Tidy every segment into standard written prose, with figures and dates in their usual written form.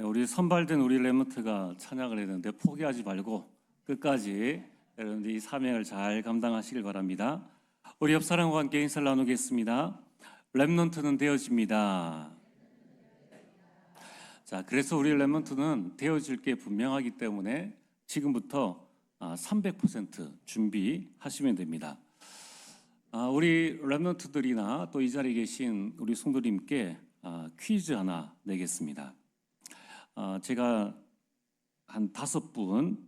네, 우리 선발된 우리 랩런트가 찬양을 했는데 포기하지 말고 끝까지 여러분들이 이 사명을 잘 감당하시길 바랍니다. 우리 옆 사람과 함께 인사를 나누겠습니다. 랩런트는 되어집니다. 자, 그래서 우리 랩런트는 되어질 게 분명하기 때문에 지금부터 300% 준비하시면 됩니다. 우리 랩런트들이나 또 이 자리에 계신 우리 성도님께 퀴즈 하나 내겠습니다. 제가 한 5분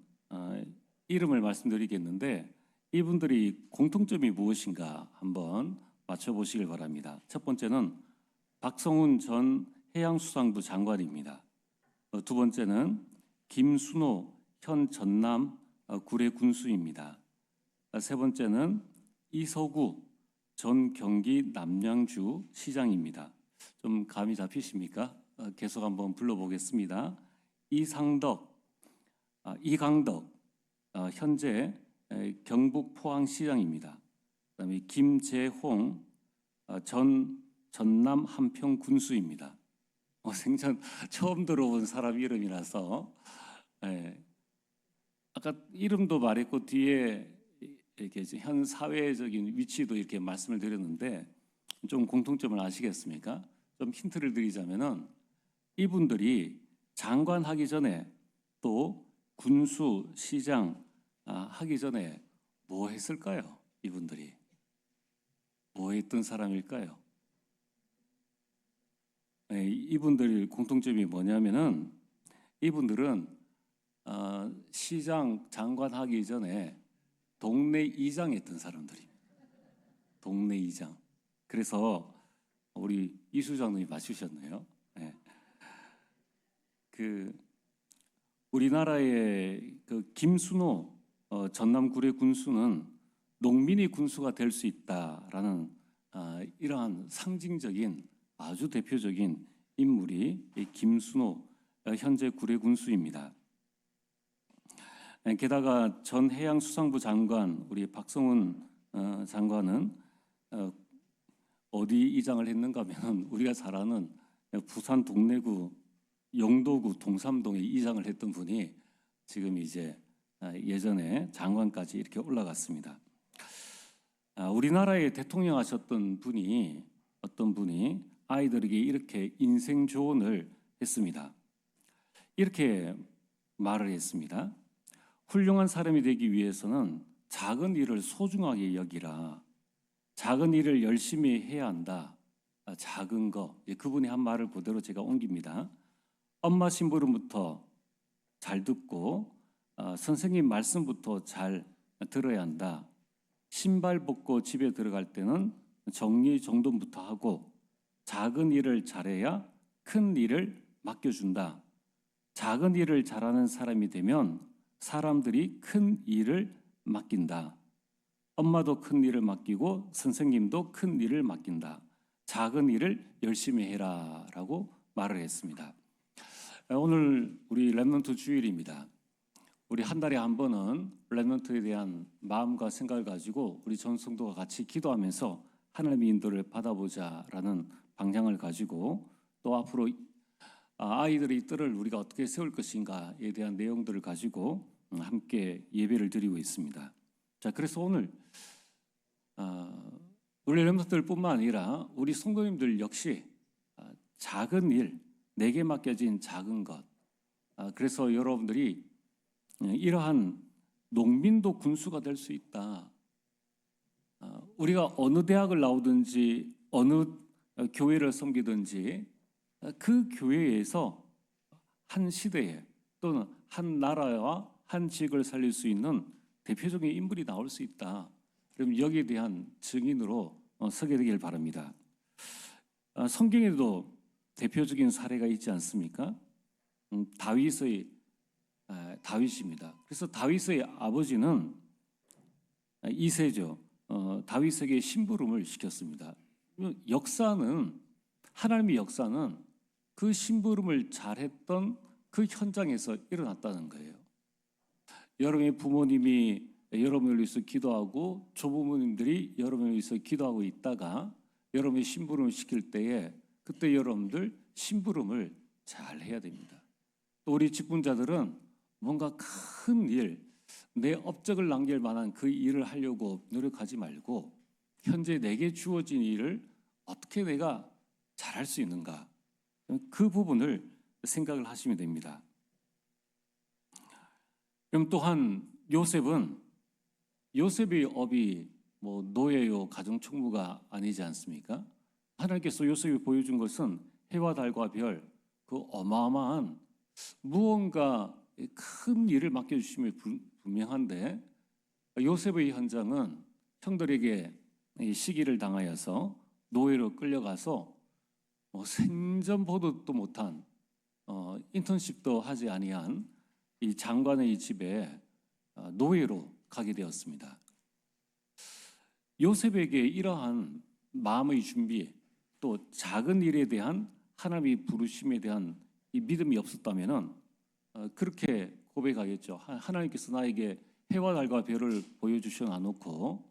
이름을 말씀드리겠는데 이분들이 공통점이 무엇인가 한번 맞춰보시길 바랍니다. 첫 번째는 박성훈 전 해양수산부 장관입니다. 두 번째는 김순호 현 전남 구례 군수입니다. 세 번째는 이서구 전 경기 남양주 시장입니다. 좀 감이 잡히십니까? 계속 한번 불러보겠습니다. 이강덕 현재 경북 포항시장입니다. 그다음에 김재홍 전남 한평 군수입니다. 생전 처음 들어본 사람 이름이라서 아까 이름도 말했고 뒤에 이렇게 현 사회적인 위치도 이렇게 말씀을 드렸는데 좀 공통점을 아시겠습니까? 좀 힌트를 드리자면은 이분들이 장관 하기 전에 또 군수, 시장 하기 전에 뭐 했을까요? 이분들이 뭐 했던 사람일까요? 이분들 공통점이 뭐냐면은 이분들은 시장, 장관 하기 전에 동네 이장 했던 사람들입니다. 동네 이장. 그래서 우리 이수장님이 맞추셨네요. 네. 우리나라의 김순호 전남 구례 군수는 농민이 군수가 될 수 있다라는 이러한 상징적인 아주 대표적인 인물이 김순호 현재 구례 군수입니다. 게다가 전 해양수산부 장관 우리 박성훈 장관은 어디 이장을 했는가 하면 우리가 잘 아는 부산 동래구 영도구 동삼동에 이장을 했던 분이 지금 이제 예전에 장관까지 이렇게 올라갔습니다. 우리나라의 대통령 하셨던 분이 어떤 분이 아이들에게 이렇게 인생 조언을 했습니다. 이렇게 말을 했습니다. 훌륭한 사람이 되기 위해서는 작은 일을 소중하게 여기라. 작은 일을 열심히 해야 한다. 작은 거. 그분이 한 말을 그대로 제가 옮깁니다. 엄마 심부름부터 잘 듣고 선생님 말씀부터 잘 들어야 한다. 신발 벗고 집에 들어갈 때는 정리정돈부터 하고 작은 일을 잘해야 큰 일을 맡겨준다. 작은 일을 잘하는 사람이 되면 사람들이 큰 일을 맡긴다. 엄마도 큰 일을 맡기고 선생님도 큰 일을 맡긴다. 작은 일을 열심히 해라 라고 말을 했습니다. 오늘 우리 랩런트 주일입니다. 우리 한 달에 한 번은 랩런트에 대한 마음과 생각을 가지고 우리 전 성도가 같이 기도하면서 하나님의 인도를 받아보자라는 방향을 가지고 또 앞으로 아이들의 뜰을 우리가 어떻게 세울 것인가에 대한 내용들을 가지고 함께 예배를 드리고 있습니다. 자, 그래서 오늘 우리 랩런트들뿐만 아니라 우리 성도님들 역시 작은 일, 내게 맡겨진 작은 것. 그래서 여러분들이 이러한 농민도 군수가 될 수 있다. 우리가 어느 대학을 나오든지 어느 교회를 섬기든지 그 교회에서 한 시대에 또는 한 나라와 한 지역을 살릴 수 있는 대표적인 인물이 나올 수 있다. 그럼 여기에 대한 증인으로 서게 되길 바랍니다. 성경에도 대표적인 사례가 있지 않습니까? 다윗입니다. 그래서 다윗의 아버지는 이새죠. 다윗에게 심부름을 시켰습니다. 하나님의 역사는 그 심부름을 잘했던 그 현장에서 일어났다는 거예요. 여러분의 부모님이 여러분을 위해서 기도하고 조부모님들이 여러분을 위해서 기도하고 있다가 여러분의 심부름을 시킬 때에 그때 여러분들 심부름을 잘 해야 됩니다. 또 우리 직분자들은 뭔가 큰 일, 내 업적을 남길 만한 그 일을 하려고 노력하지 말고 현재 내게 주어진 일을 어떻게 내가 잘할 수 있는가, 그 부분을 생각을 하시면 됩니다. 그럼 또한 요셉의 업이 뭐 노예요, 가정총무가 아니지 않습니까? 하나님께서 요셉이 보여준 것은 해와 달과 별, 그 어마어마한 무언가 큰 일을 맡겨주심이 분명한데, 요셉의 현장은 형들에게 시기를 당하여서 노예로 끌려가서 생전 보도도 못한 인턴십도 하지 아니한 이 장관의 집에 노예로 가게 되었습니다. 요셉에게 이러한 마음의 준비, 또 작은 일에 대한 하나님의 부르심에 대한 이 믿음이 없었다면은 그렇게 고백하겠죠. 하나님께서 나에게 해와 달과 별을 보여주셔 놔놓고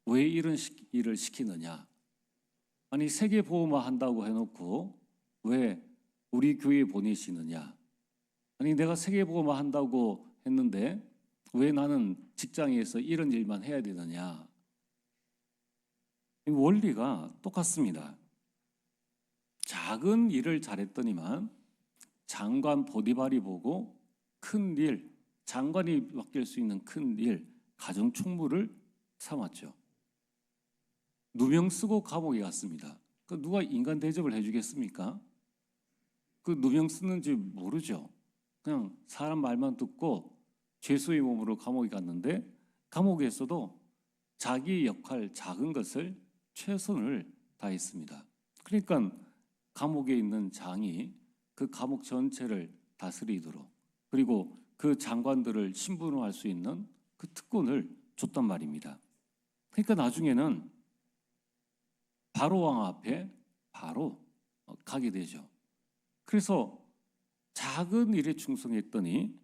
왜 이런 일을 시키느냐? 아니 세계 보호만 한다고 해놓고 왜 우리 교회에 보내시느냐? 아니 내가 세계 보호만 한다고 했는데 왜 나는 직장에서 이런 일만 해야 되느냐? 원리가 똑같습니다. 작은 일을 잘했더니만 장관 보디발이 보고 큰 일, 장관이 맡길 수 있는 큰 일, 가정 총무를 삼았죠. 누명 쓰고 감옥에 갔습니다. 그 누가 인간 대접을 해주겠습니까? 그 누명 쓰는지 모르죠. 그냥 사람 말만 듣고 죄수의 몸으로 감옥에 갔는데, 감옥에서도 자기 역할 작은 것을 최선을 다했습니다. 그러니까 감옥에 있는 장이 그 감옥 전체를 다스리도록, 그리고 그 장관들을 신분화할 수 있는 그 특권을 줬단 말입니다. 그러니까 나중에는 바로 왕 앞에 바로 가게 되죠. 그래서 작은 일에 충성했더니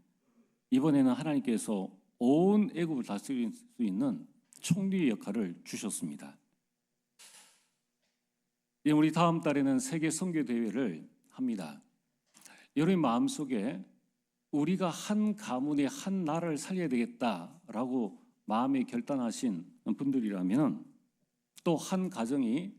이번에는 하나님께서 온 애국을 다스릴 수 있는 총리의 역할을 주셨습니다. 우리 다음 달에는 세계 선교 대회를 합니다. 여러분 마음속에 우리가 한 가문의 한 나라를 살려야 되겠다라고 마음에 결단하신 분들이라면, 또 한 가정이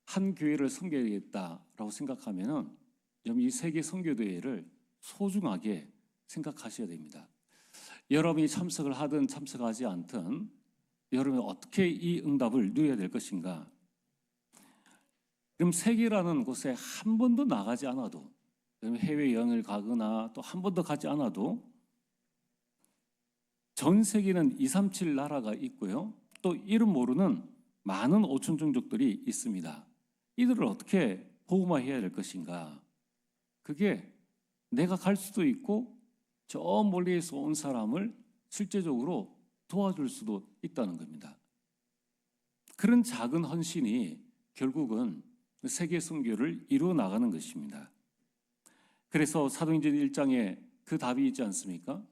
한 교회를 섬겨야 되겠다라고 생각하면 이 세계 선교 대회를 소중하게 생각하셔야 됩니다. 여러분이 참석을 하든 참석하지 않든 여러분이 어떻게 이 응답을 누려야 될 것인가? 그럼 세계라는 곳에 한 번도 나가지 않아도, 해외여행을 가거나 또 한 번도 가지 않아도 전 세계는 237 나라가 있고요. 또 이름 모르는 많은 오천 종족들이 있습니다. 이들을 어떻게 보호해야 될 것인가? 그게 내가 갈 수도 있고 저 멀리에서 온 사람을 실제적으로 도와줄 수도 있다는 겁니다. 그런 작은 헌신이 결국은 세계 선교를 이루어 나가는 것입니다. 그래서 사도행전 1장에 그 답이 있지 않습니까?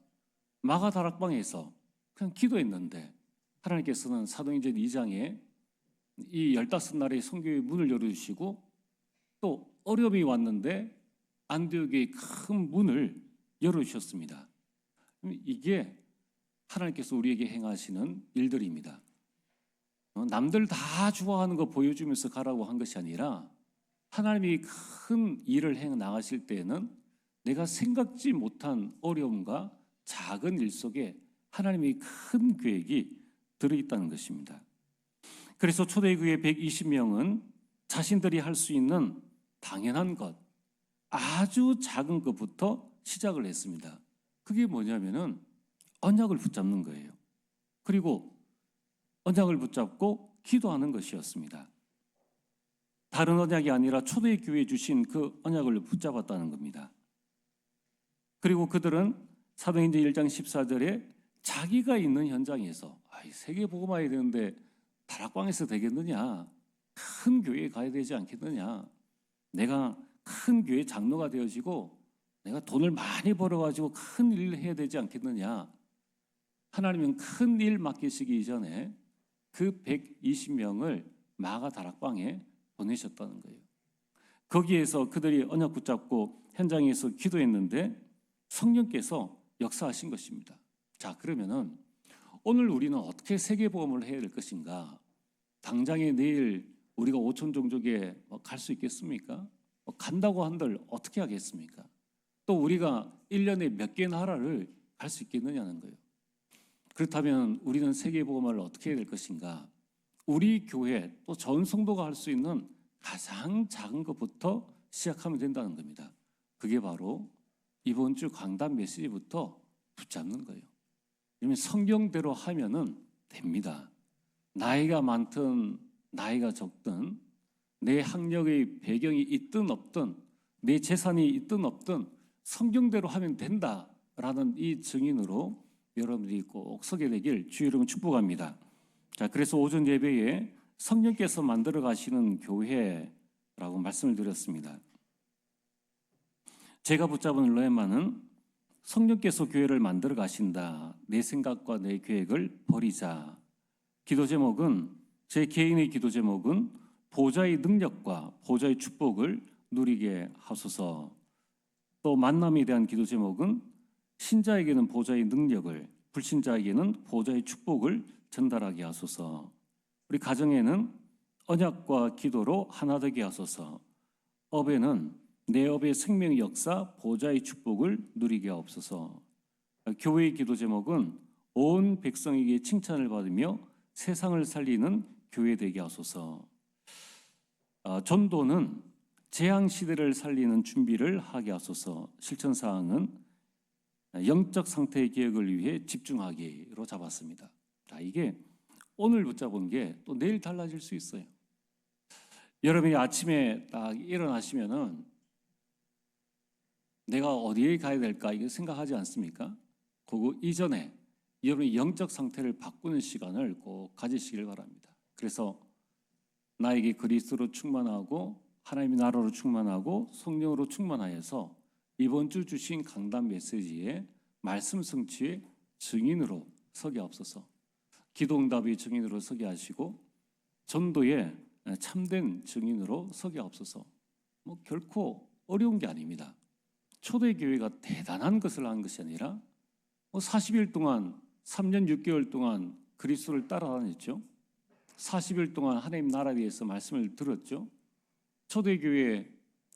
마가 다락방에서 그냥 기도했는데 하나님께서는 사도행전 2장에 이 15나라의 선교의 문을 열어주시고, 또 어려움이 왔는데 안디옥의 큰 문을 열어주셨습니다. 이게 하나님께서 우리에게 행하시는 일들입니다. 남들 다 좋아하는 거 보여주면서 가라고 한 것이 아니라, 하나님이 큰 일을 해 나가실 때에는 내가 생각지 못한 어려움과 작은 일 속에 하나님의 큰 계획이 들어있다는 것입니다. 그래서 초대교회 120명은 자신들이 할 수 있는 당연한 것, 아주 작은 것부터 시작을 했습니다. 그게 뭐냐면은 언약을 붙잡는 거예요. 그리고 언약을 붙잡고 기도하는 것이었습니다. 다른 언약이 아니라 초대교회에 주신 그 언약을 붙잡았다는 겁니다. 그리고 그들은 사도행전 1장 14절에 자기가 있는 현장에서 세계 복음화해야 되는데 다락방에서 되겠느냐? 큰 교회에 가야 되지 않겠느냐? 내가 큰 교회 장로가 되어지고 내가 돈을 많이 벌어가지고 큰 일을 해야 되지 않겠느냐? 하나님은 큰 일 맡기시기 이전에 그 120명을 마가 다락방에 보내셨다는 거예요. 거기에서 그들이 언약 붙잡고 현장에서 기도했는데 성령께서 역사하신 것입니다. 자, 그러면은 오늘 우리는 어떻게 세계보험을 해야 될 것인가? 당장에 내일 우리가 오촌 종족에 갈 수 있겠습니까? 간다고 한들 어떻게 하겠습니까? 또 우리가 1년에 몇 개 나라를 갈 수 있겠느냐는 거예요. 그렇다면 우리는 세계보험을 어떻게 해야 될 것인가? 우리 교회 또 전 성도가 할 수 있는 가장 작은 것부터 시작하면 된다는 겁니다. 그게 바로 이번 주 강단 메시지부터 붙잡는 거예요. 왜냐하면 성경대로 하면은 됩니다. 나이가 많든 나이가 적든 내 학력의 배경이 있든 없든 내 재산이 있든 없든 성경대로 하면 된다라는 이 증인으로 여러분들이 꼭 서게 되길 주의 이름으로 축복합니다. 자, 그래서 오전 예배에 성령께서 만들어 가시는 교회라고 말씀을 드렸습니다. 제가 붙잡은 레마는 성령께서 교회를 만들어 가신다. 내 생각과 내 계획을 버리자. 기도 제목은 제 개인의 기도 제목은 보좌의 능력과 보좌의 축복을 누리게 하소서. 또 만남에 대한 기도 제목은 신자에게는 보좌의 능력을, 불신자에게는 보좌의 축복을 전달하게 하소서. 우리 가정에는 언약과 기도로 하나 되게 하소서. 업에는 내 업의 생명의 역사, 보좌의 축복을 누리게 하옵소서. 교회의 기도 제목은 온 백성에게 칭찬을 받으며 세상을 살리는 교회 되게 하소서. 전도는 재앙 시대를 살리는 준비를 하게 하소서. 실천 사항은 영적 상태의 개혁을 위해 집중하기로 잡았습니다. 자, 이게 오늘 붙잡은 게 또 내일 달라질 수 있어요. 여러분이 아침에 딱 일어나시면은 내가 어디에 가야 될까 이거 생각하지 않습니까? 그거 이전에 여러분이 영적 상태를 바꾸는 시간을 꼭 가지시길 바랍니다. 그래서 나에게 그리스도로 충만하고 하나님의 나라로 충만하고 성령으로 충만하여서 이번 주 주신 강단 메시지의 말씀 성취의 증인으로 서게 하옵소서. 기도응답의 증인으로 서게 하시고 전도의 참된 증인으로 서게 하옵소서. 결코 어려운 게 아닙니다. 초대교회가 대단한 것을 한 것이 아니라 40일 동안 3년 6개월 동안 그리스도를 따라다녔죠. 40일 동안 하나님 나라에 대해서 말씀을 들었죠. 초대교회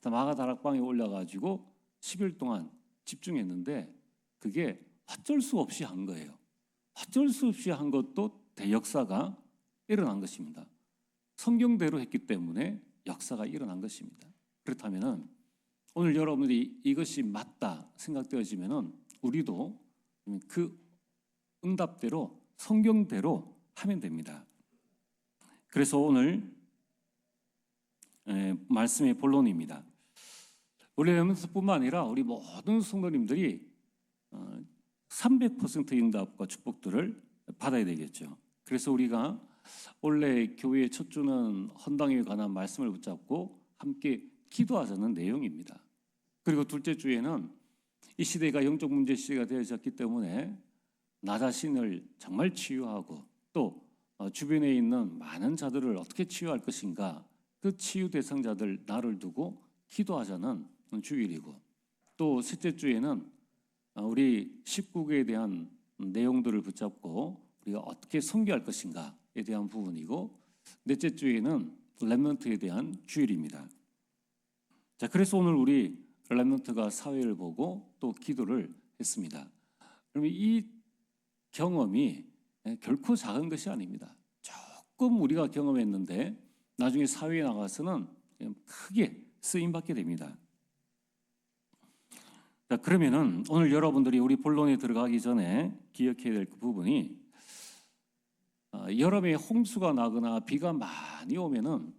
마가다락방에 올라가지고 10일 동안 집중했는데 그게 어쩔 수 없이 한 거예요. 어쩔 수 없이 한 것도 대역사가 일어난 것입니다. 성경대로 했기 때문에 역사가 일어난 것입니다. 그렇다면 오늘 여러분들이 이것이 맞다 생각되어지면 우리도 그 응답대로 성경대로 하면 됩니다. 그래서 오늘 말씀의 본론입니다. 우리 레몬트뿐만 아니라 우리 모든 성도님들이 300%의 응답과 축복들을 받아야 되겠죠. 그래서 우리가 원래 교회의 첫 주는 헌당에 관한 말씀을 붙잡고 함께 기도하자는 내용입니다. 그리고 둘째 주에는 이 시대가 영적 문제 시대가 되어졌기 때문에 나 자신을 정말 치유하고 또 주변에 있는 많은 자들을 어떻게 치유할 것인가, 그 치유 대상자들 나를 두고 기도하자는 주일이고, 또 셋째 주에는 우리 19개에 대한 내용들을 붙잡고 우리가 어떻게 선교할 것인가에 대한 부분이고, 넷째 주에는 렘넌트에 대한 주일입니다. 자, 그래서 오늘 우리 렘넌트가 사회를 보고 또 기도를 했습니다. 그러면 이 경험이 결코 작은 것이 아닙니다. 조금 우리가 경험했는데 나중에 사회에 나가서는 크게 쓰임받게 됩니다. 자, 그러면은 오늘 여러분들이 우리 본론에 들어가기 전에 기억해야 될 그 부분이, 여름에 홍수가 나거나 비가 많이 오면은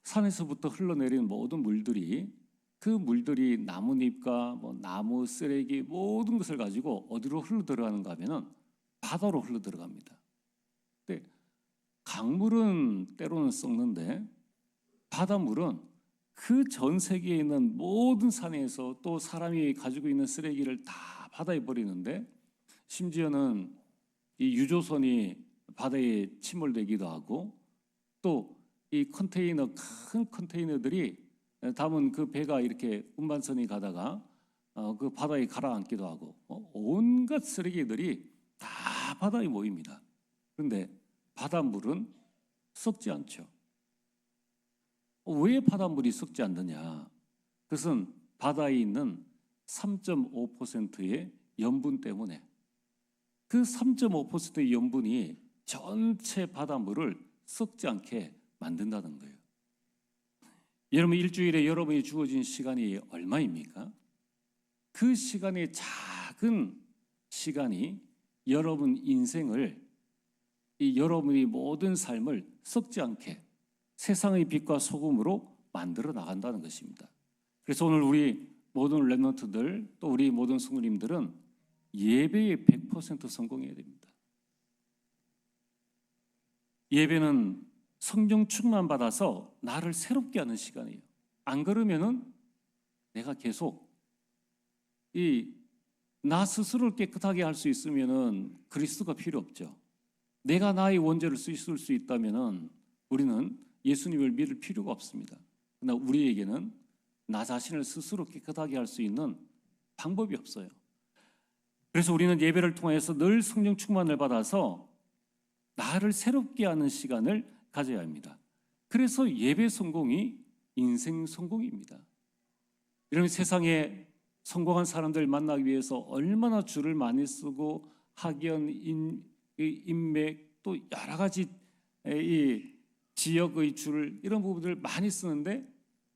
산에서부터 흘러내리는 모든 물들이, 그 물들이 나뭇잎과 나무 쓰레기 모든 것을 가지고 어디로 흘러 들어가는가 하면은 바다로 흘러 들어갑니다. 근데 강물은 때로는 썩는데 바닷물은 그 전 세계에 있는 모든 산에서 또 사람이 가지고 있는 쓰레기를 다 바다에 버리는데, 심지어는 이 유조선이 바다에 침몰되기도 하고, 또 이 컨테이너, 큰 컨테이너들이 담은 그 배가 이렇게 운반선이 가다가 그 바다에 가라앉기도 하고 온갖 쓰레기들이 다 바다에 모입니다. 그런데 바닷물은 썩지 않죠. 왜 바닷물이 썩지 않느냐? 그것은 바다에 있는 3.5%의 염분 때문에, 그 3.5%의 염분이 전체 바닷물을 썩지 않게 만든다는 거예요. 여러분, 일주일에 여러분이 주어진 시간이 얼마입니까? 그 시간의 작은 시간이 여러분 인생을, 여러분의 모든 삶을 썩지 않게 세상의 빛과 소금으로 만들어 나간다는 것입니다. 그래서 오늘 우리 모든 랩런트들, 또 우리 모든 성도님들은 예배에 100% 성공해야 됩니다. 예배는 성령 충만 받아서 나를 새롭게 하는 시간이에요. 안 그러면은 내가 계속 나 스스로를 깨끗하게 할 수 있으면은 그리스도가 필요 없죠. 내가 나의 원죄를 쓸 수 있다면은 우리는 예수님을 믿을 필요가 없습니다. 그러나 우리에게는 나 자신을 스스로 깨끗하게 할 수 있는 방법이 없어요. 그래서 우리는 예배를 통해서 늘 성령 충만을 받아서 나를 새롭게 하는 시간을 가져야 합니다. 그래서 예배 성공이 인생 성공입니다. 이런 세상에 성공한 사람들 만나기 위해서 얼마나 줄을 많이 쓰고 학연, 인맥, 또 여러 가지 이 지역의 줄, 이런 부분들을 많이 쓰는데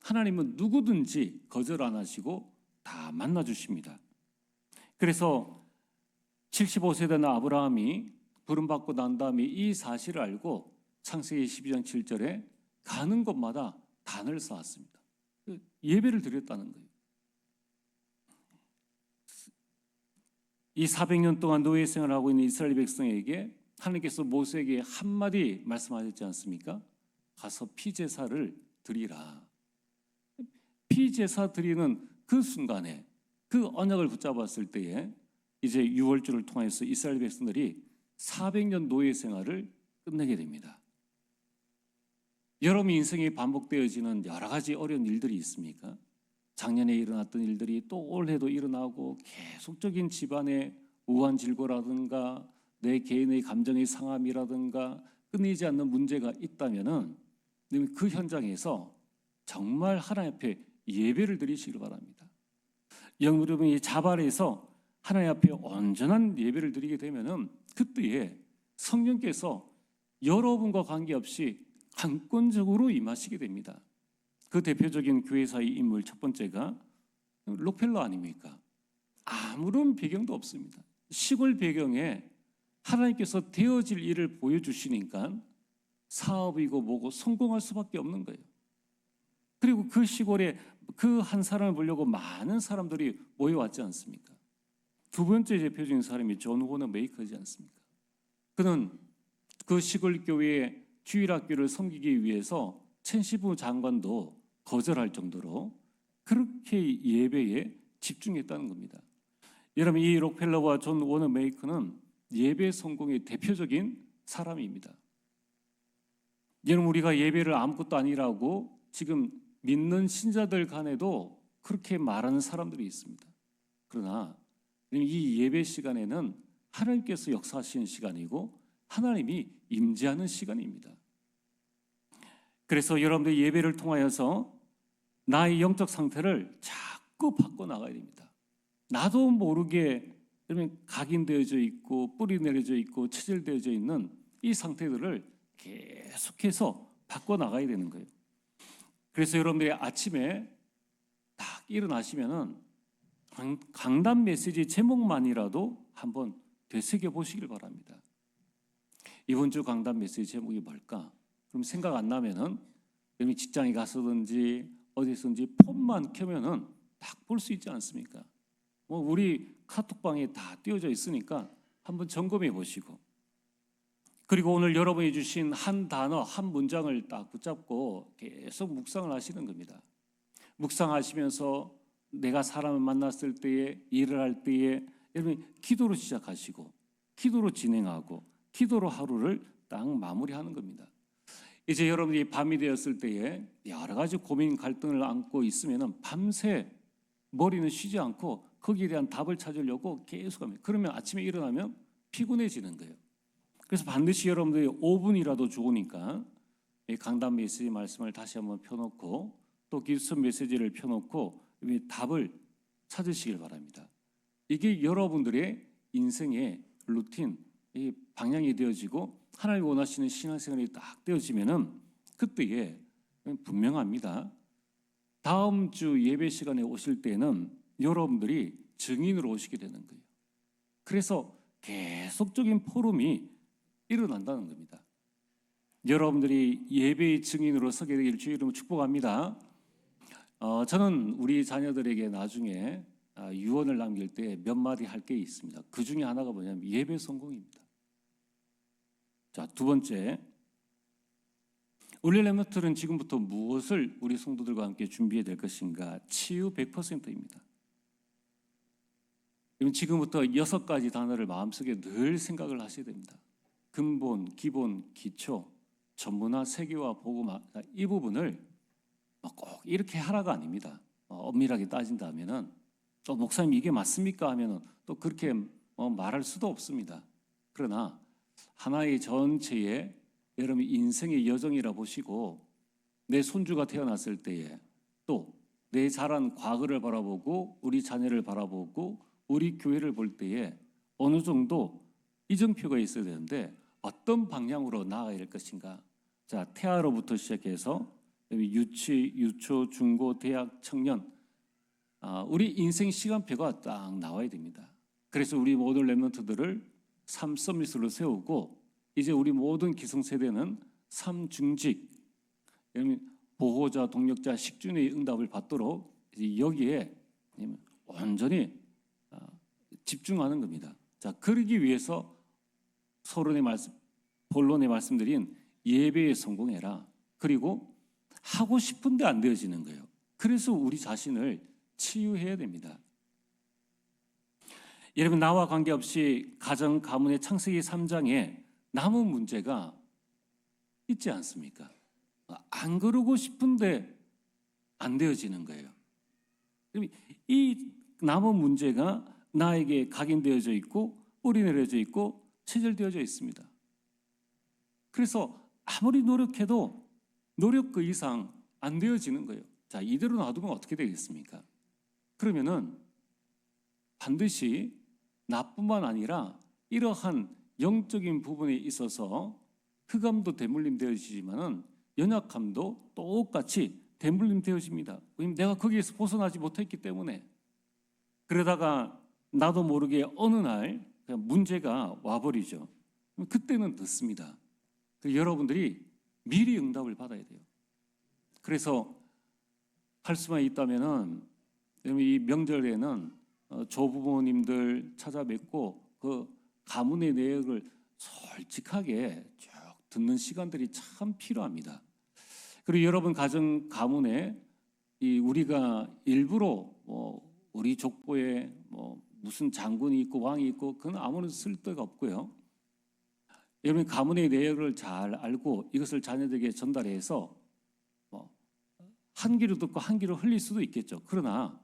하나님은 누구든지 거절 안 하시고 다 만나 주십니다. 그래서 75세 된 아브라함이 부름받고 난 다음에 이 사실을 알고 창세기 12장 7절에 가는 곳마다 단을 쌓았습니다. 예배를 드렸다는 거예요. 이 400년 동안 노예 생활을 하고 있는 이스라엘 백성에게 하나님께서 모세에게 한마디 말씀하셨지 않습니까? 가서 피제사를 드리라. 피제사 드리는 그 순간에, 그 언약을 붙잡았을 때에 이제 유월절을 통해서 이스라엘 백성들이 400년 노예 생활을 끝내게 됩니다. 여러분 인생에 반복되어지는 여러 가지 어려운 일들이 있습니까? 작년에 일어났던 일들이 또 올해도 일어나고 계속적인 집안의 우환질고라든가 내 개인의 감정의 상함이라든가 끊이지 않는 문제가 있다면은 그 현장에서 정말 하나님 앞에 예배를 드리시길 바랍니다. 여러분이 자발해서 하나님 앞에 온전한 예배를 드리게 되면은 그때에 성령께서 여러분과 관계없이 강권적으로 임하시게 됩니다. 그 대표적인 교회사의 인물 첫 번째가 록펠러 아닙니까? 아무런 배경도 없습니다. 시골 배경에 하나님께서 되어질 일을 보여주시니까 사업이고 뭐고 성공할 수밖에 없는 거예요. 그리고 그 시골에 그 한 사람을 보려고 많은 사람들이 모여왔지 않습니까? 두 번째 대표적인 사람이 존 워너 메이커지 않습니까? 그는 그 시골 교회의 주일학교를 섬기기 위해서 첸시부 장관도 거절할 정도로 그렇게 예배에 집중했다는 겁니다. 여러분, 이 록펠러와 존 워너 메이커는 예배 성공의 대표적인 사람입니다. 여러분, 우리가 예배를 아무것도 아니라고 지금 믿는 신자들 간에도 그렇게 말하는 사람들이 있습니다. 그러나 이 예배 시간에는 하나님께서 역사하시는 시간이고 하나님이 임재하는 시간입니다. 그래서 여러분들 예배를 통하여서 나의 영적 상태를 자꾸 바꿔나가야 됩니다. 나도 모르게 각인되어져 있고 뿌리 내려져 있고 체질되어져 있는 이 상태들을 계속해서 바꿔나가야 되는 거예요. 그래서 여러분들이 아침에 딱 일어나시면은 강단 메시지 제목만이라도 한번 되새겨 보시길 바랍니다. 이번 주 강단 메시지 제목이 뭘까? 그럼 생각 안 나면은 여러분 직장에 가서든지 어디서든지 폰만 켜면은 딱 볼 수 있지 않습니까? 우리 카톡방에 다 띄워져 있으니까 한번 점검해 보시고, 그리고 오늘 여러분이 주신 한 단어, 한 문장을 딱 붙잡고 계속 묵상을 하시는 겁니다. 묵상하시면서 내가 사람을 만났을 때에, 일을 할 때에 여러분 기도로 시작하시고 기도로 진행하고 기도로 하루를 딱 마무리하는 겁니다. 이제 여러분이 밤이 되었을 때에 여러 가지 고민 갈등을 안고 있으면 밤새 머리는 쉬지 않고 거기에 대한 답을 찾으려고 계속 합니다. 그러면 아침에 일어나면 피곤해지는 거예요. 그래서 반드시 여러분들이 5분이라도 좋으니까 이 강단 메시지 말씀을 다시 한번 펴놓고 또 기술선 메시지를 펴놓고 답을 찾으시길 바랍니다. 이게 여러분들의 인생의 루틴, 이 방향이 되어지고 하나님이 원하시는 신앙생활이 딱 되어지면은 그때에 분명합니다. 다음 주 예배 시간에 오실 때는 여러분들이 증인으로 오시게 되는 거예요. 그래서 계속적인 포럼이 일어난다는 겁니다. 여러분들이 예배의 증인으로 서게 되기를 주의 이름으로 축복합니다. 저는 우리 자녀들에게 나중에 유언을 남길 때 몇 마디 할 게 있습니다. 그 중에 하나가 뭐냐면 예배 성공입니다. 자, 두 번째, 우리 렘넌트는 지금부터 무엇을 우리 성도들과 함께 준비해야 될 것인가? 치유 100%입니다. 지금부터 6가지 단어를 마음속에 늘 생각을 하셔야 됩니다. 근본, 기본, 기초, 전문화, 세계화, 복음화, 이 부분을 꼭 이렇게 하라가 아닙니다. 엄밀하게 따진다면은 또 목사님 이게 맞습니까? 하면은 또 그렇게 말할 수도 없습니다. 그러나 하나의 전체의 여러분 인생의 여정이라 보시고 내 손주가 태어났을 때에 또 내 자란 과거를 바라보고 우리 자녀를 바라보고 우리 교회를 볼 때에 어느 정도 이정표가 있어야 되는데 어떤 방향으로 나아가야 될 것인가? 자, 태아로부터 시작해서 유치, 유초, 중고, 대학, 청년, 우리 인생 시간표가 딱 나와야 됩니다. 그래서 우리 모든 렘넌트들을 3서밋으로 세우고 이제 우리 모든 기성세대는 3중직, 보호자, 동력자, 식준의 응답을 받도록 여기에 완전히 집중하는 겁니다. 자, 그러기 위해서 서론의 말씀, 본론에 말씀드린 예배에 성공해라. 그리고 하고 싶은데 안 되어지는 거예요. 그래서 우리 자신을 치유해야 됩니다. 여러분, 나와 관계없이 가정, 가문의 창세기 3장에 남은 문제가 있지 않습니까? 안 그러고 싶은데 안 되어지는 거예요. 이 남은 문제가 나에게 각인되어져 있고 뿌리내려져 있고 체질되어져 있습니다. 그래서 아무리 노력해도 노력 그 이상 안 되어지는 거예요. 자, 이대로 놔두면 어떻게 되겠습니까? 그러면은 반드시 나뿐만 아니라 이러한 영적인 부분에 있어서 흑암도 대물림 되어지지만은 연약함도 똑같이 대물림 되어집니다. 왜냐면 내가 거기에서 벗어나지 못했기 때문에. 그러다가 나도 모르게 어느 날 그냥 문제가 와버리죠. 그때는 늦습니다. 여러분들이 미리 응답을 받아야 돼요. 그래서 할 수만 있다면은 이 명절에는 조부모님들 찾아뵙고 그 가문의 내역을 솔직하게 쭉 듣는 시간들이 참 필요합니다. 그리고 여러분 가정 가문에 우리가 일부러 우리 족보에 무슨 장군이 있고 왕이 있고 그건 아무런 쓸데가 없고요. 여러분 가문의 내역을 잘 알고 이것을 자녀들에게 전달해서 한 귀로 듣고 한 귀로 흘릴 수도 있겠죠. 그러나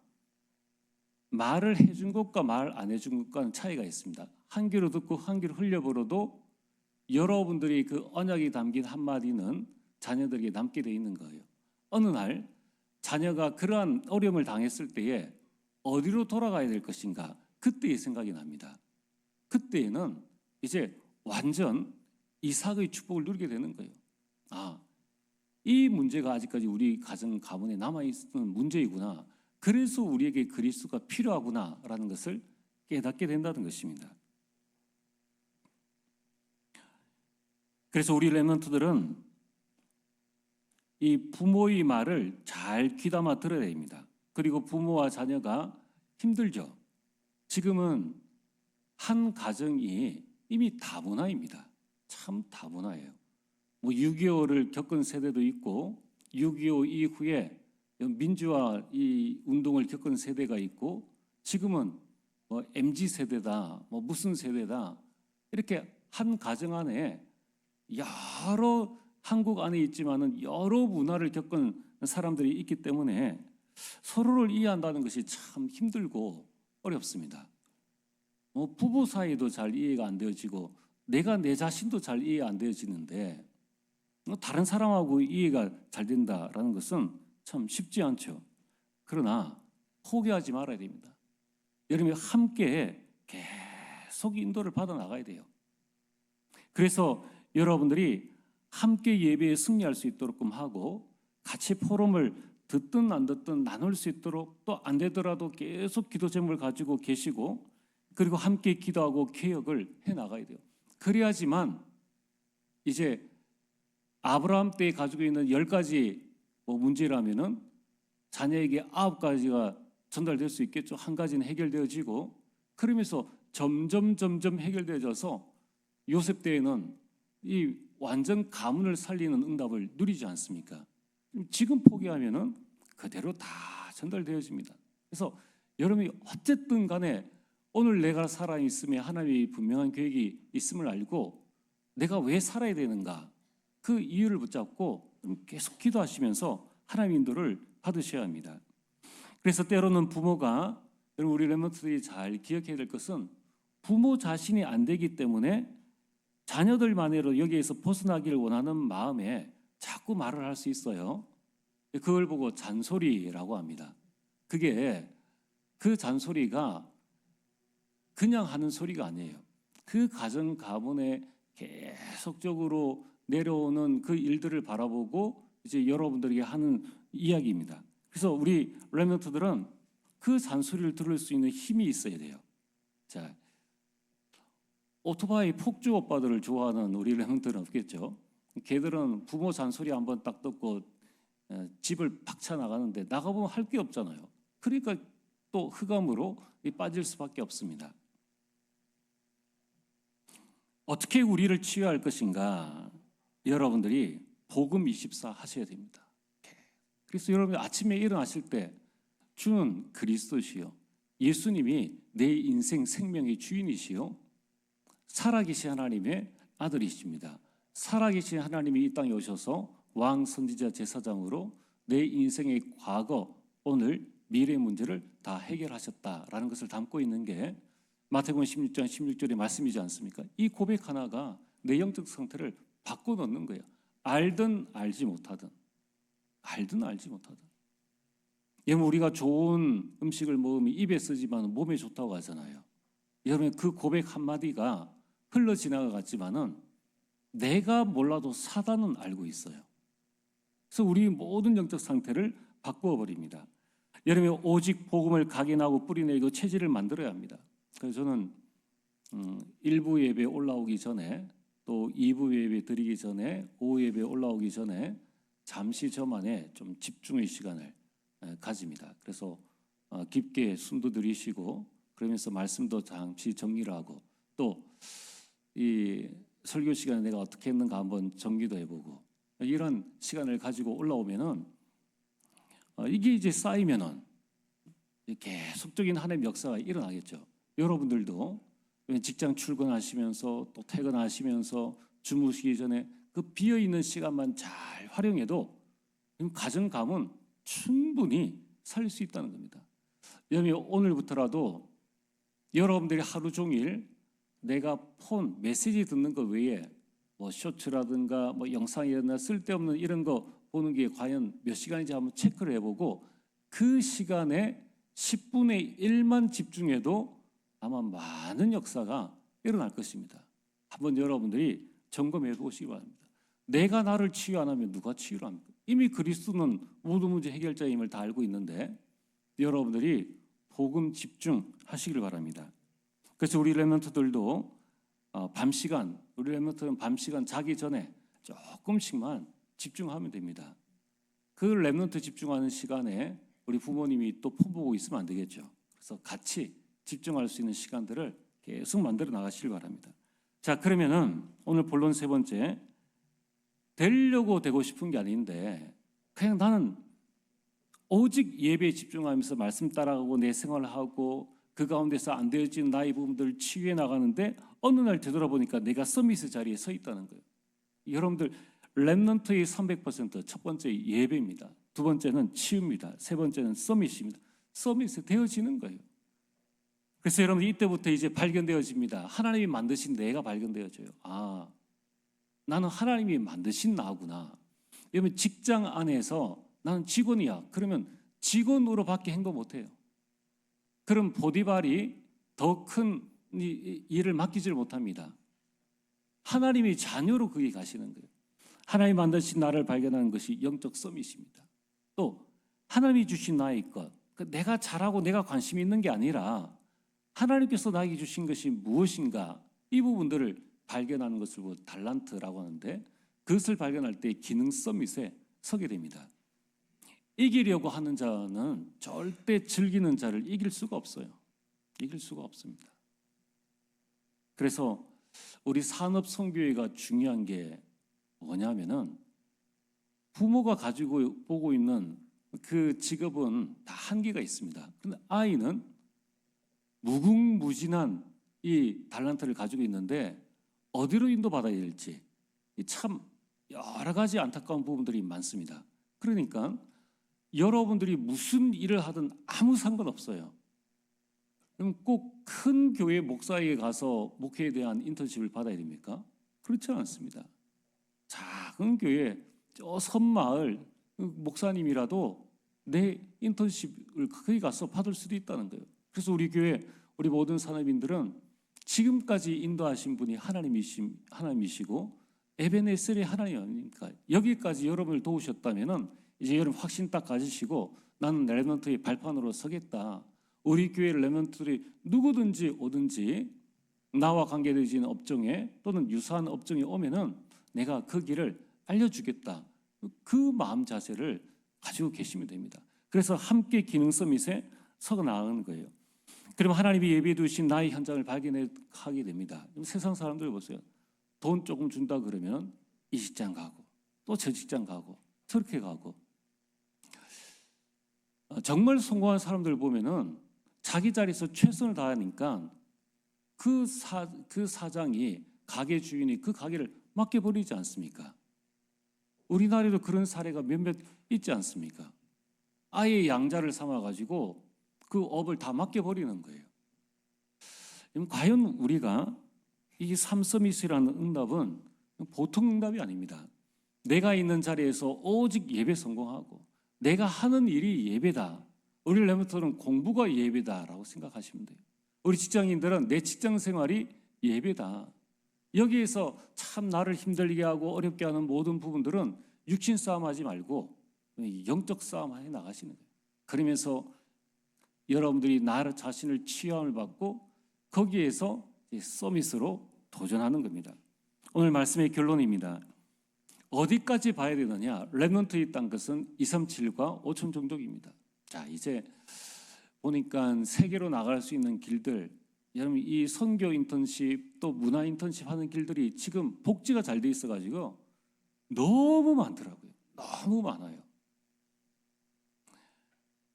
말을 해준 것과 말 안 해준 것과는 차이가 있습니다. 한 귀로 듣고 한 귀로 흘려버려도 여러분들이 그 언약이 담긴 한마디는 자녀들에게 남게 돼 있는 거예요. 어느 날 자녀가 그러한 어려움을 당했을 때에 어디로 돌아가야 될 것인가? 그때의 생각이 납니다. 그때에는 이제 완전 이삭의 축복을 누리게 되는 거예요. 이 문제가 아직까지 우리 가정 가문에 남아있는 문제이구나. 그래서 우리에게 그리스도가 필요하구나라는 것을 깨닫게 된다는 것입니다. 그래서 우리 렘넌트들은 이 부모의 말을 잘 귀담아 들어야 됩니다. 그리고 부모와 자녀가 힘들죠. 지금은 한 가정이 이미 다문화입니다. 참 다문화예요. 6.25를 겪은 세대도 있고 6.25 이후에 민주화 이 운동을 겪은 세대가 있고 지금은 MZ 세대다, 무슨 세대다 이렇게 한 가정 안에 여러 한국 안에 있지만은 여러 문화를 겪은 사람들이 있기 때문에 서로를 이해한다는 것이 참 힘들고 어렵습니다. 부부 사이도 잘 이해가 안 되어지고 내가 내 자신도 잘 이해 안 되어지는데 다른 사람하고 이해가 잘 된다라는 것은 참 쉽지 않죠. 그러나 포기하지 말아야 됩니다. 여러분이 함께 계속 인도를 받아 나가야 돼요. 그래서 여러분들이 함께 예배에 승리할 수 있도록 하고 같이 포럼을 듣든 안 듣든 나눌 수 있도록 또 안 되더라도 계속 기도 제목을 가지고 계시고 그리고 함께 기도하고 개혁을 해 나가야 돼요. 그래야지만 이제 아브라함 때 가지고 있는 10가지 문제라면은 자녀에게 9가지가 전달될 수 있겠죠. 한 가지는 해결되어지고 그러면서 점점 해결되어져서 요셉 때에는 이 완전 가문을 살리는 응답을 누리지 않습니까? 지금 포기하면은 그대로 다 전달되어집니다. 그래서 여러분이 어쨌든 간에 오늘 내가 살아 있음에 하나님의 분명한 계획이 있음을 알고 내가 왜 살아야 되는가 그 이유를 붙잡고 계속 기도하시면서 하나님의 인도를 받으셔야 합니다. 그래서 때로는 부모가 여러분 우리 렘넌트들이 잘 기억해야 될 것은 부모 자신이 안 되기 때문에 자녀들만으로 여기에서 벗어나기를 원하는 마음에 자꾸 말을 할 수 있어요. 그걸 보고 잔소리라고 합니다. 그게 그 잔소리가 그냥 하는 소리가 아니에요. 그 가정 가문에 계속적으로 내려오는 그 일들을 바라보고 이제 여러분들에게 하는 이야기입니다. 그래서 우리 렘넌트들은 그 잔소리를 들을 수 있는 힘이 있어야 돼요. 자, 오토바이 폭주 오빠들을 좋아하는 우리 렘넌트는 없겠죠. 걔들은 부모 잔소리 한번 딱 듣고 집을 박차 나가는데 나가보면 할 게 없잖아요. 그러니까 또 흑암으로 빠질 수밖에 없습니다. 어떻게 우리를 치유할 것인가? 여러분들이 복음 24 하셔야 됩니다. 그래서 여러분이 아침에 일어나실 때 주는 그리스도시요 예수님이 내 인생 생명의 주인이시요 살아계신 하나님의 아들이십니다. 살아계신 하나님이 이 땅에 오셔서 왕 선지자 제사장으로 내 인생의 과거, 오늘, 미래 문제를 다 해결하셨다라는 것을 담고 있는 게 마태복음 16장 16절의 말씀이지 않습니까? 이 고백 하나가 내 영적 상태를 바꿔놓는 거예요. 알든 알지 못하든. 알든 알지 못하든. 여러분 우리가 좋은 음식을 먹으면 입에 쓰지만 몸에 좋다고 하잖아요. 여러분 그 고백 한마디가 흘러 지나가갔지만은 내가 몰라도 사단은 알고 있어요. 그래서 우리 모든 영적 상태를 바꾸어 버립니다. 여러분 오직 복음을 각인하고 뿌리내고 체질을 만들어야 합니다. 그래서 저는 1부 예배 올라오기 전에 또 2부 예배 드리기 전에 오후 예배 올라오기 전에 잠시 저만의 좀 집중의 시간을 가집니다. 그래서 깊게 숨도 들이쉬고 그러면서 말씀도 잠시 정리를 하고 또 이 설교 시간에 내가 어떻게 했는가 한번 정리도 해보고 이런 시간을 가지고 올라오면은 이게 이제 쌓이면은 계속적인 하나님의 역사가 일어나겠죠. 여러분들도 직장 출근하시면서 또 퇴근하시면서 주무시기 전에 그 비어 있는 시간만 잘 활용해도 가정감은 충분히 살릴 수 있다는 겁니다. 여러분 오늘부터라도 여러분들이 하루 종일 내가 폰 메시지 듣는 것 외에 뭐 쇼츠라든가 뭐 영상이나 쓸데없는 이런 거 보는 게 과연 몇 시간인지 한번 체크를 해보고 그 시간에 10분의 1만 집중해도 아마 많은 역사가 일어날 것입니다. 한번 여러분들이 점검해 보시기 바랍니다. 내가 나를 치유 안 하면 누가 치유를 합니까? 이미 그리스도는 모든 문제 해결자임을 다 알고 있는데 여러분들이 복음 집중하시길 바랍니다. 그래서 우리 렘넌트들도 밤 시간, 우리 렘넌트는 밤 시간 자기 전에 조금씩만 집중하면 됩니다. 그 렘넌트 집중하는 시간에 우리 부모님이 또 폰 보고 있으면 안 되겠죠. 그래서 같이 집중할 수 있는 시간들을 계속 만들어 나가시길 바랍니다. 자, 그러면은 오늘 본론 세 번째, 되려고 되고 싶은 게 아닌데 그냥 나는 오직 예배에 집중하면서 말씀 따라가고 내 생활을 하고 그 가운데서 안 되어진 나의 부분들을 치유해 나가는데 어느 날 되돌아보니까 내가 서밋의 자리에 서 있다는 거예요. 여러분들 렘넌트의 300% 첫 번째 예배입니다. 두 번째는 치유입니다. 세 번째는 서밋입니다. 서밋이 되어지는 거예요. 그래서 여러분 이때부터 이제 발견되어집니다. 하나님이 만드신 내가 발견되어져요. 아, 나는 하나님이 만드신 나구나. 여러분 직장 안에서 나는 직원이야. 그러면 직원으로밖에 행동 못해요. 그럼 보디발이 더 큰 일을 맡기지를 못합니다. 하나님이 자녀로 거기 가시는 거예요. 하나님 만드신 나를 발견하는 것이 영적 서밋입니다. 또 하나님이 주신 나의 것, 내가 잘하고 내가 관심 있는 게 아니라 하나님께서 나에게 주신 것이 무엇인가, 이 부분들을 발견하는 것을 달란트라고 하는데, 그것을 발견할 때 기능 서밋에 서게 됩니다. 이기려고 하는 자는 절대 즐기는 자를 이길 수가 없어요. 이길 수가 없습니다. 그래서 우리 산업 선교회가 중요한 게 뭐냐면은, 부모가 가지고 보고 있는 그 직업은 다 한계가 있습니다. 그런데 아이는 무궁무진한 이 달란트를 가지고 있는데 어디로 인도받아야 될지 참 여러 가지 안타까운 부분들이 많습니다. 그러니까 여러분들이 무슨 일을 하든 아무 상관없어요. 그럼 꼭 큰 교회 목사에게 가서 목회에 대한 인턴십을 받아야 됩니까? 그렇지 않습니다. 작은 교회 저 섬마을 목사님이라도 내 인턴십을 거기 가서 받을 수도 있다는 거예요. 그래서 우리 교회 우리 모든 산업인들은 지금까지 인도하신 분이 하나님이시고 에베네셀의 하나님 아닙니까? 여기까지 여러분을 도우셨다면은 이제 여러분 확신 딱 가지시고 나는 렘넌트의 발판으로 서겠다. 우리 교회 렘넌트들이 누구든지 오든지 나와 관계되어진 업종에 또는 유사한 업종에 오면은 내가 그 길을 알려주겠다. 그 마음 자세를 가지고 계시면 됩니다. 그래서 함께 기능 서밋에 서 나가는 거예요. 그러면 하나님이 예비해 두신 나의 현장을 발견하게 됩니다. 세상 사람들 보세요. 돈 조금 준다 그러면 이 직장 가고 또 저 직장 가고 저렇게 가고, 정말 성공한 사람들 보면은 자기 자리에서 최선을 다하니까 그 사장이 가게 주인이 그 가게를 맡겨버리지 않습니까? 우리나라에도 그런 사례가 몇몇 있지 않습니까? 아예 양자를 삼아가지고 그 업을 다 맡겨버리는 거예요. 과연 우리가 이 삼서밋이라는 응답은 보통 응답이 아닙니다. 내가 있는 자리에서 오직 예배 성공하고 내가 하는 일이 예배다. 우리 렘넌트들은 공부가 예배다라고 생각하시면 돼요. 우리 직장인들은 내 직장 생활이 예배다. 여기에서 참 나를 힘들게 하고 어렵게 하는 모든 부분들은 육신 싸움하지 말고 영적 싸움하에 나가시는 거예요. 그러면서 여러분들이 나 자신을 치유함을 받고 거기에서 서밋으로 도전하는 겁니다. 오늘 말씀의 결론입니다. 어디까지 봐야 되느냐? 렘넌트에 있다는 것은 237과 5천 종족입니다. 자, 이제 보니까 세계로 나갈 수 있는 길들, 여러분 이 선교 인턴십 또 문화 인턴십 하는 길들이 지금 복지가 잘 돼 있어가지고 너무 많더라고요. 너무 많아요.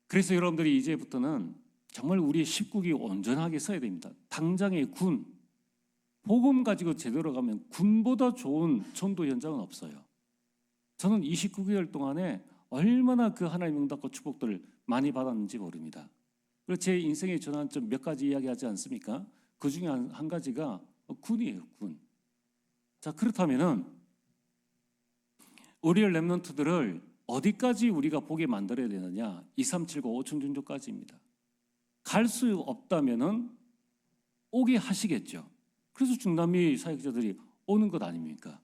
그래서 여러분들이 이제부터는 정말 우리의 십국이 온전하게 서야 됩니다. 당장의 군, 복음 가지고 제대로 가면 군보다 좋은 전도 현장은 없어요. 저는 29개월 동안에 얼마나 그 하나님의 응답과 축복들을 많이 받았는지 모릅니다. 그리고 제 인생의 전환점 몇 가지 이야기하지 않습니까? 그 중에 한 가지가 군이에요, 군. 자, 그렇다면은 우리의 렘넌트들을 어디까지 우리가 보게 만들어야 되느냐? 237과 5천 종족까지입니다. 갈 수 없다면은 오게 하시겠죠. 그래서 중남미 사역자들이 오는 것 아닙니까?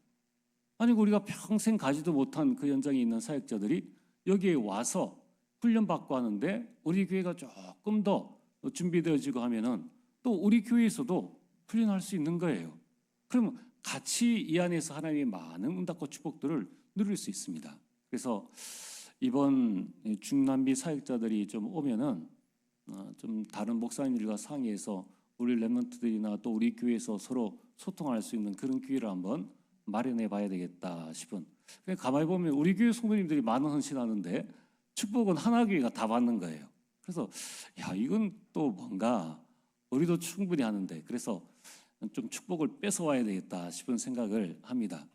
아니 우리가 평생 가지도 못한 그 현장에 있는 사역자들이 여기에 와서 훈련받고 하는데 우리 교회가 조금 더 준비되어지고 하면은 또 우리 교회에서도 훈련할 수 있는 거예요. 그럼 같이 이 안에서 하나님의 많은 응답과 축복들을 누릴 수 있습니다. 그래서 이번 중남미 사역자들이 좀 오면은 좀 다른 목사님들과 상의해서 우리 렘넌트들이나 또 우리 교회에서 서로 소통할 수 있는 그런 기회를 한번 마련해 봐야 되겠다 싶은. 가만히 보면 우리 교회 성도님들이 많은 헌신하는데 축복은 하나교회가 다 받는 거예요. 그래서 야 이건 또 뭔가 우리도 충분히 하는데 그래서 좀 축복을 뺏어와야 되겠다 싶은 생각을 합니다.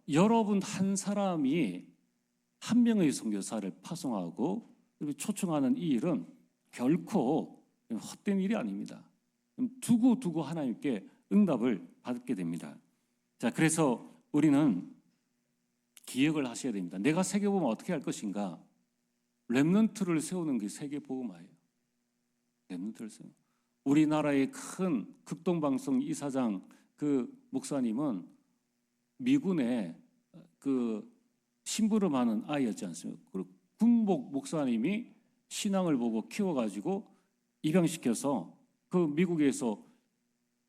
여러분 한 사람이 한 명의 선교사를 파송하고 초청하는 이 일은 결코 헛된 일이 아닙니다. 두고 하나님께 응답을 받게 됩니다. 자, 그래서 우리는 기억을 하셔야 됩니다. 내가 세계복음 어떻게 할 것인가? 렘넌트를 세우는 게 세계복음화예요. 렘넌트를 세우는. 우리나라의 큰 극동방송 이사장 그 목사님은 미군의 그 심부름하는 아이였지 않습니까? 그리고 군복 목사님이 신앙을 보고 키워가지고 입양시켜서 그 미국에서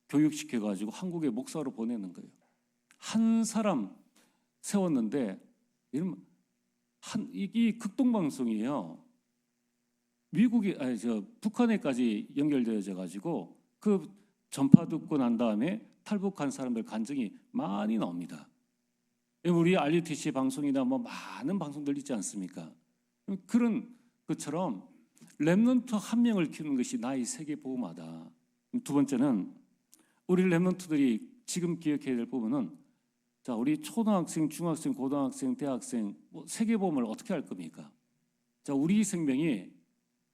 교육시켜가지고 한국의 목사로 보내는 거예요. 한 사람 세웠는데 이 극동방송이에요. 북한에까지 연결되어져 가지고 그 전파 듣고 난 다음에 탈북한 사람들 간증이 많이 나옵니다. 우리 RUTC 방송이나 뭐 많은 방송들 있지 않습니까? 그런 것처럼 렘넌트 한 명을 키우는 것이 나의 세계복음화다. 두 번째는 우리 렘넌트들이 지금 기억해야 될 부분은, 자, 우리 초등학생, 중학생, 고등학생, 대학생 세계복음을 어떻게 할 겁니까? 자, 우리 생명이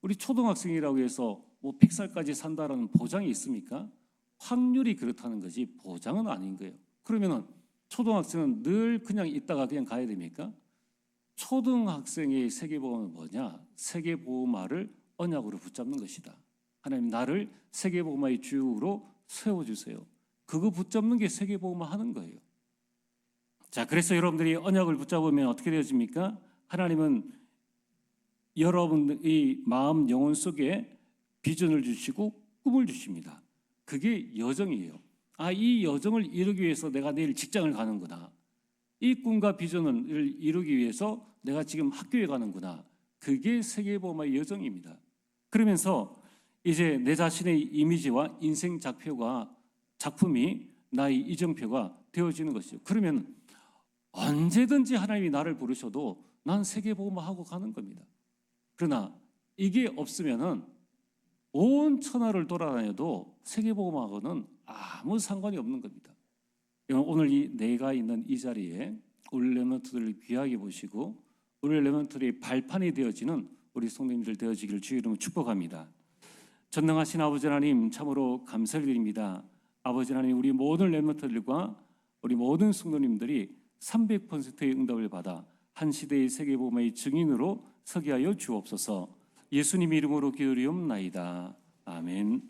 우리 초등학생이라고 해서 100살까지 산다라는 보장이 있습니까? 확률이 그렇다는 거지 보장은 아닌 거예요. 그러면은 초등학생은 늘 그냥 있다가 그냥 가야 됩니까? 초등학생의 세계복음은 뭐냐? 세계복음화를 언약으로 붙잡는 것이다. 하나님, 나를 세계복음화의 주역으로 세워주세요. 그거 붙잡는 게 세계복음화 하는 거예요. 자, 그래서 여러분들이 언약을 붙잡으면 어떻게 되어집니까? 하나님은 여러분의 마음, 영혼 속에 비전을 주시고 꿈을 주십니다. 그게 여정이에요. 이 여정을 이루기 위해서 내가 내일 직장을 가는구나. 이 꿈과 비전을 이루기 위해서 내가 지금 학교에 가는구나. 그게 세계복음화의 여정입니다. 그러면서 이제 내 자신의 이미지와 인생 작품이 나의 이정표가 되어지는 것이죠. 그러면 언제든지 하나님이 나를 부르셔도 난 세계복음화하고 가는 겁니다. 그러나 이게 없으면은 온 천하를 돌아다녀도 세계복음화하고는 아무 상관이 없는 겁니다. 오늘 내가 있는 이 자리에 우리 렘넌트들을 귀하게 보시고 우리 렘넌트들의 발판이 되어지는 우리 성도님들 되어지기를 주의 이름으로 축복합니다. 전능하신 아버지 하나님, 참으로 감사를 드립니다. 아버지 하나님, 우리 모든 렘넌트들과 우리 모든 성도님들이 300%의 응답을 받아 한 시대의 세계복음화의 증인으로 서게 하여 주옵소서. 예수님 이름으로 기도리옵나이다. 아멘.